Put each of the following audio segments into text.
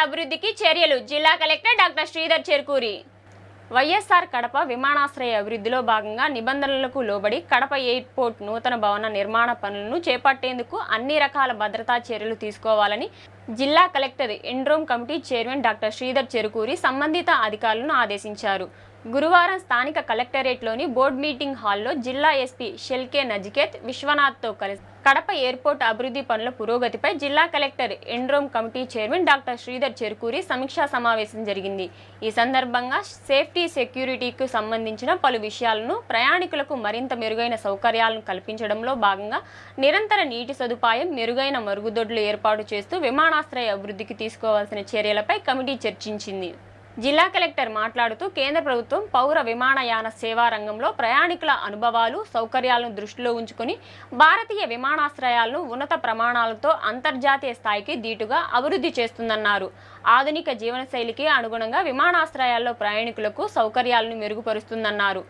అభివృద్ధికి చర్యలు జిల్లా కలెక్టర్ డాక్టర్ శ్రీధర్ చెరుకూరి. వైఎస్ఆర్ కడప విమానాశ్రయ అభివృద్ధిలో భాగంగా నిబంధనలకు లోబడి కడప ఎయిర్పోర్ట్ నూతన భవన నిర్మాణ పనులను చేపట్టేందుకు అన్ని రకాల భద్రతా చర్యలు తీసుకోవాలని జిల్లా collector aerodrome committee chairman doctor Sridhar Cherukuri సంబంధిత అధికారులను ఆదేశించారు. గురువారం స్థానిక కలెక్టరేట్లోని బోర్డు మీటింగ్ హాల్లో జిల్లా ఎస్పీ షెల్కే నజికేత్ విశ్వనాథ్తో కలిసి కడప ఎయిర్పోర్ట్ అభివృద్ధి పనుల పురోగతిపై జిల్లా collector aerodrome committee chairman doctor Sridhar Cherukuri సమీక్షా సమావేశం జరిగింది. ఈ సందర్భంగా సేఫ్టీ సెక్యూరిటీకి సంబంధించిన పలు విషయాలను, ప్రయాణికులకు మరింత మెరుగైన సౌకర్యాలను కల్పించడంలో భాగంగా నిరంతర నీటి సదుపాయం, మెరుగైన మరుగుదొడ్లు ఏర్పాటు చేస్తూ విమానాశ్రయ అభివృద్ధికి తీసుకోవాల్సిన చర్యలపై కమిటీ చర్చించింది. జిల్లా కలెక్టర్ మాట్లాడుతూ కేంద్ర ప్రభుత్వం పౌర విమానయాన సేవా రంగంలో ప్రయాణికుల అనుభవాలు, సౌకర్యాలను దృష్టిలో ఉంచుకుని భారతీయ విమానాశ్రయాలను ఉన్నత ప్రమాణాలతో అంతర్జాతీయ స్థాయికి దీటుగా అభివృద్ధి చేస్తుందన్నారు. ఆధునిక జీవనశైలికి అనుగుణంగా విమానాశ్రయాల్లో ప్రయాణికులకు సౌకర్యాలను మెరుగుపరుస్తుందన్నారు.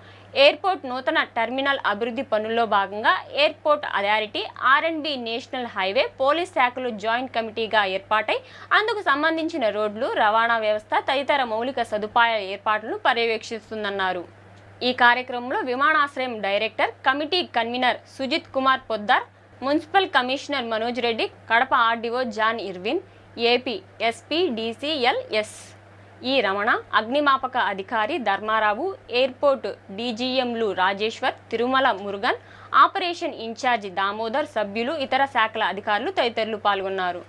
ఎయిర్పోర్ట్ నూతన టెర్మినల్ అభివృద్ధి పనుల్లో భాగంగా airport authority, ఆర్&బి, national highway, police శాఖలు జాయింట్ కమిటీగా ఏర్పాటై అందుకు సంబంధించిన రోడ్లు, రవాణా వ్యవస్థ తదితర మౌలిక సదుపాయాల ఏర్పాట్లను పర్యవేక్షిస్తుందన్నారు. ఈ కార్యక్రమంలో విమానాశ్రయం director, committee convener Sujit Kumar Poddar, municipal commissioner Manoj Reddy, Kadapa RDO John Irwin, AP SP DCLS E Ramana, అగ్నిమాపక అధికారి ధర్మారావు, ఎయిర్పోర్ట్ డీజీఎంలు రాజేశ్వర్, తిరుమల మురుగన్, ఆపరేషన్ ఇన్ఛార్జి దామోదర్, సభ్యులు, ఇతర శాఖల అధికారులు తదితరులు పాల్గొన్నారు.